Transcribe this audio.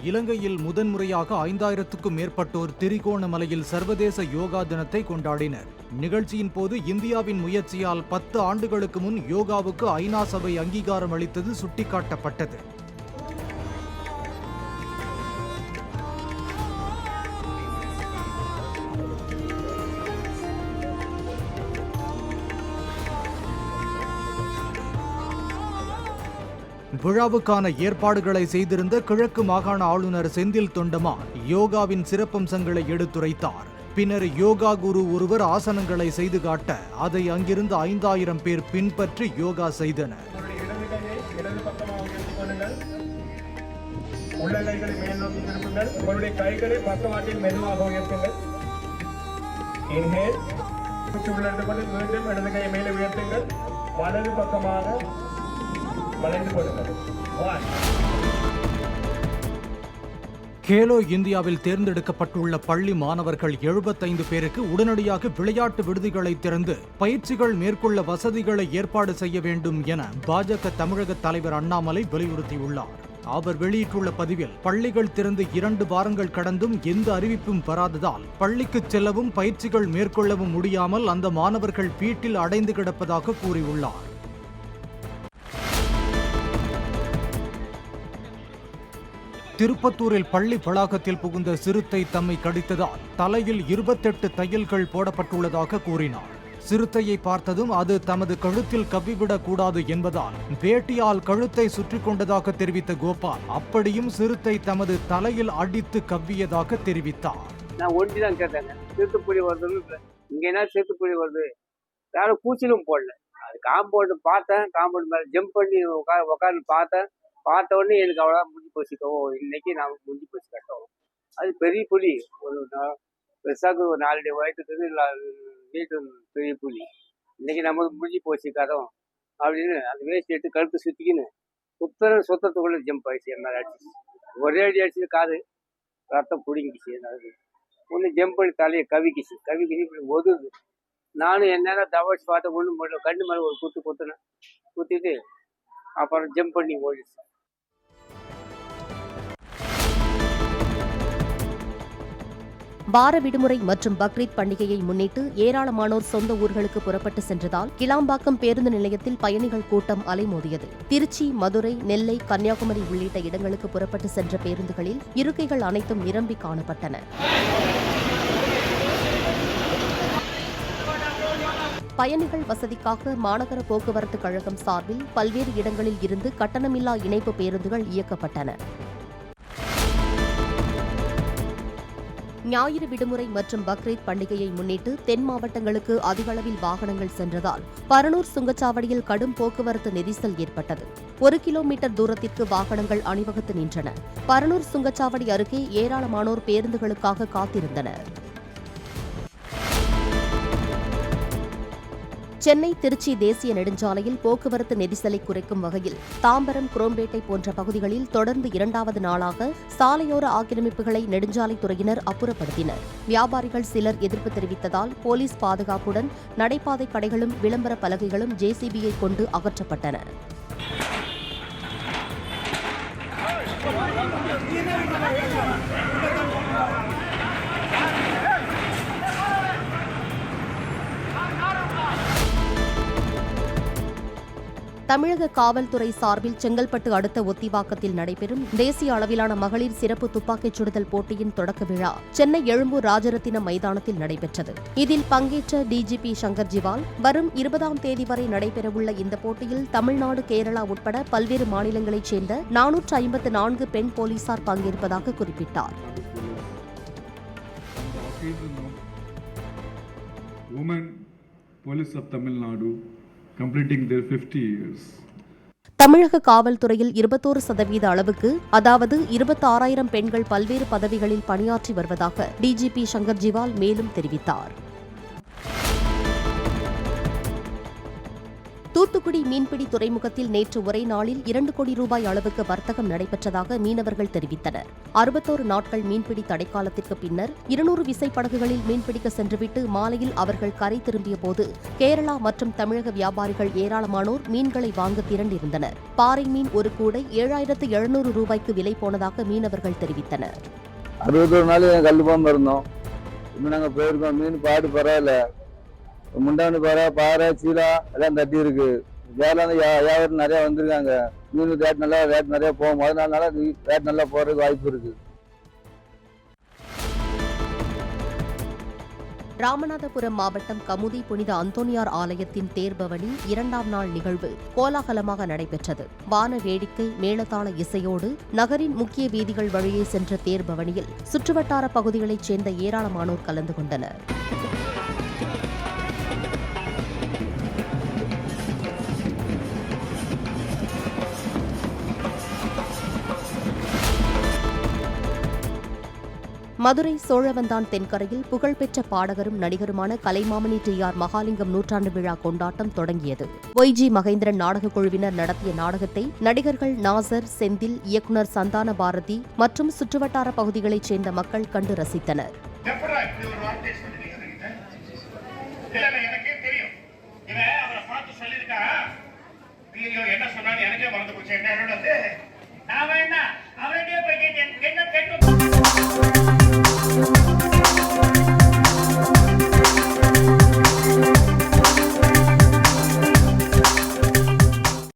இலங்கையில் முதன்முறையாக 5000க்கும் மேற்பட்டோர் திரிகோணமலையில் சர்வதேச யோகா தினத்தை கொண்டாடினர். நிகழ்ச்சியின் போது இந்தியாவின் முயற்சியால் 10 ஆண்டுகளுக்கு முன் யோகாவுக்கு ஐநா சபை அங்கீகாரம் அளித்தது சுட்டிக்காட்டப்பட்டது. விழாவுக்கான ஏற்பாடுகளை செய்திருந்த கிழக்கு மாகாண ஆளுநர் செந்தில் தொண்டமான் யோகாவின் சிறப்பம்சங்களை எடுத்துரைத்தார். பின்னர் யோகா குரு ஒருவர் ஆசனங்களை செய்து காட்ட அதை அங்கிருந்து 5000 பேர் பின்பற்றி யோகா செய்தனர். உள்ளங்கைகளை மேல் நோக்கி திருப்புங்கள். உங்களுடைய கைகளை பக்கவாட்டில் மெதுவாக உயர்த்துங்கள். இன்ஹேல். மூச்சு உள்ளிருந்து கொண்டு மீண்டும் இடது கையை மேலே உயர்த்துங்கள். வலது பக்கமாக வளைந்து கொள்ளுங்கள். கேலோ இந்தியாவில் தேர்ந்தெடுக்கப்பட்டுள்ள பள்ளி மாணவர்கள் 75 பேருக்கு உடனடியாக விளையாட்டு விடுதிகளை திறந்து பயிற்சிகள் மேற்கொள்ள வசதிகளை ஏற்பாடு செய்ய வேண்டும் என பாஜக தமிழக தலைவர் அண்ணாமலை வலியுறுத்தியுள்ளார். அவர் வெளியிட்டுள்ள பதிவில், பள்ளிகள் திறந்து 2 வாரங்கள் கடந்தும் எந்த அறிவிப்பும் வராததால் பள்ளிக்கு செல்லவும் பயிற்சிகள் மேற்கொள்ளவும் முடியாமல் அந்த மாணவர்கள் வீட்டில் அடைந்து கிடப்பதாக கூறியுள்ளார். திருப்பத்தூரில் பள்ளி வளாகத்தில் புகுந்த சிறுத்தை தம்மை கடித்ததால் தலையில் 28 தையல்கள் போடப்பட்டுள்ளதாக கூறினார். சிறுத்தையை பார்த்ததும் அது தமது கழுத்தில் கவ்விவிடக் கூடாது என்பதால் வேட்டியால் கழுத்தை சுற்றி கொண்டதாக தெரிவித்த கோபால், அப்படியும் சிறுத்தை தமது தலையில் அடித்து கவ்வியதாக தெரிவித்தார். நான் ஒண்டிதான் கேட்டேங்க, சிறுத்தைப்புலி வருது, இங்க என்ன சிறுத்தைப்புலி வருது, யாரும் பூச்சிலும் போடல. அது காம்பவுண்டு பார்த்தேன், காம்பவுண்ட் மேலே ஜம்ப் பண்ணி உட்காந்து பார்த்த உடனே எனக்கு அவ்வளோ முடிஞ்சு போச்சுக்கவோ, இன்னைக்கு நான் முடிஞ்சு போச்சு கட்டவும். அது பெரிய புலி, ஒரு பெருசாக ஒரு 4 அடி வயதுக்கு வீட்டு பெரிய புலி. இன்னைக்கு நமக்கு முடிஞ்சு போச்சு கதவும் அப்படின்னு அந்த வேஸ்ட் எடுத்து கழுத்து சுற்றிக்கின்னு சுத்தத்துக்குள்ளே ஜம்ப் ஆயிடுச்சு. என் மேலே அடிச்சு ஒரே அடி அடிச்சு காது ரத்தம் பிடிங்கிச்சு. ஒன்று ஜம்ப் பண்ணி தலையை கவிக்கிச்சு இப்படி ஒதுது. நானும் என்ன தவச்சு பார்த்த ஒன்றும் பண்ணல, கண்ணு மேலே ஒரு குத்துனேன். குத்திட்டு அப்புறம் ஜம்ப் பண்ணி ஓடிச்சு. வார விடுமுறை மற்றும் பக்ரீத் பண்டிகையை முன்னிட்டு ஏராளமானோர் சொந்த ஊர்களுக்கு புறப்பட்டு சென்றதால் கிளாம்பாக்கம் பேருந்து நிலையத்தில் பயணிகள் கூட்டம் அலைமோதியது. திருச்சி, மதுரை, நெல்லை, கன்னியாகுமரி உள்ளிட்ட இடங்களுக்கு புறப்பட்டு சென்ற பேருந்துகளில் இருக்கைகள் அனைத்தும் நிரம்பி காணப்பட்டன. பயணிகள் வசதிக்காக மாநகர போக்குவரத்து கழகம் சார்பில் பல்வேறு இடங்களில் இருந்து கட்டணமில்லா இணைப்பு பேருந்துகள் இயக்கப்பட்டன. ஞாயிறு விடுமுறை மற்றும் பக்ரீத் பண்டிகையை முன்னிட்டு தென் மாவட்டங்களுக்கு அதிக அளவில் வாகனங்கள் சென்றதால் பரனூர் சுங்கச்சாவடியில் கடும் போக்குவரத்து நெரிசல் ஏற்பட்டது. 1 கிலோமீட்டர் தூரத்திற்கு வாகனங்கள் அணிவகுத்து நின்றன. பரனூர் சுங்கச்சாவடி அருகே ஏராளமானோர் பேருந்துகளுக்காக காத்திருந்தனர். சென்னை திருச்சி தேசிய நெடுஞ்சாலையில் போக்குவரத்து நெரிசலை குறைக்கும் வகையில் தாம்பரம், குரோம்பேட்டை போன்ற பகுதிகளில் தொடர்ந்து 2வது நாளாக சாலையோர ஆக்கிரமிப்புகளை நெடுஞ்சாலைத்துறையினர் அப்புறப்படுத்தினர். வியாபாரிகள் சிலர் எதிர்ப்பு தெரிவித்ததால் போலீஸ் பாதுகாப்புடன் நடைபாதை கடைகளும் விளம்பர பலகைகளும் ஜேசிபியை கொண்டு அகற்றப்பட்டன. தமிழக காவல்துறை சார்பில் செங்கல்பட்டு அடுத்த ஒத்திவாக்கத்தில் நடைபெறும் தேசிய அளவிலான மகளிர் சிறப்பு துப்பாக்கிச் சுடுதல் போட்டியின் தொடக்க விழா சென்னை எழும்பூர் ராஜரத்தின மைதானத்தில் நடைபெற்றது. இதில் பங்கேற்ற டிஜிபி சங்கர் ஜிவால், வரும் 20ஆம் தேதி வரை நடைபெறவுள்ள இந்த போட்டியில் தமிழ்நாடு, கேரளா உட்பட பல்வேறு மாநிலங்களைச் சேர்ந்த 454 பெண் போலீசார் பங்கேற்பதாக குறிப்பிட்டார். completing their 50 years. தமிழக காவல்துறையில் 21% அளவுக்கு, அதாவது 26,000 பெண்கள் பல்வேறு பதவிகளில் பணியாற்றி வருவதாக டிஜிபி சங்கர் ஜிவால் மேலும் தெரிவித்தார். தூத்துக்குடி மீன்பிடி துறைமுகத்தில் நேற்று ஒரே நாளில் 2 கோடி ரூபாய் அளவுக்கு வர்த்தகம் நடைபெற்றதாக மீனவர்கள் தெரிவித்தனர். 61 நாட்கள் மீன்பிடி தடைக்காலத்திற்கு பின்னர் 200 விசைப்படகுகளில் மீன்பிடிக்க சென்றுவிட்டு மாலையில் அவர்கள் கரை திரும்பிய போது கேரளா மற்றும் தமிழக வியாபாரிகள் ஏராளமானோர் மீன்களை வாங்க திரண்டிருந்தனர். பாறை மீன் ஒரு கூடை 7,700 ரூபாய்க்கு விலை போனதாக மீனவர்கள் தெரிவித்தனர். 61 நாள் கல் போகாம இருந்தோம். இன்னும் நாங்கள் போயிருக்கோம். மீன் பாடு பரவாயில்ல. முண்டாண்டு பாறை சீலா எல்லாம் தட்டி இருக்கு. வேலை வியாபாரம் நிறைய வந்திருக்காங்க. மீன் ரேட் நிறைய போகும். முதல் நாள் ரேட் நல்லா போறதுக்கு வாய்ப்பு இருக்கு. ராமநாதபுரம் மாவட்டம் கமுதி புனித அந்தோனியார் ஆலயத்தின் தேர்பவனி 2ஆம் நாள் நிகழ்வு கோலாகலமாக நடைபெற்றது. வான வேடிக்கை, மேளதாள இசையோடு நகரின் முக்கிய வீதிகள் வழியே சென்ற தேர்பவனியில் சுற்றுவட்டார பகுதிகளைச் சேர்ந்த ஏராளமானோர் கலந்து கொண்டனர். மதுரை சோழவந்தான் தென்கரையில் புகழ்பெற்ற பாடகரும் நடிகருமான கலைமாமணி டி.ஆர். மகாலிங்கம் நூற்றாண்டு விழா கொண்டாட்டம் தொடங்கியது. ஒய்ஜி மகேந்திரன் நாடகக் குழுவினர் நடத்திய நாடகத்தை நடிகர்கள் நாசர், செந்தில், இயக்குநர் சந்தான பாரதி மற்றும் சுற்றுவட்டார பகுதிகளைச் சேர்ந்த மக்கள் கண்டு ரசித்தனர். என்ன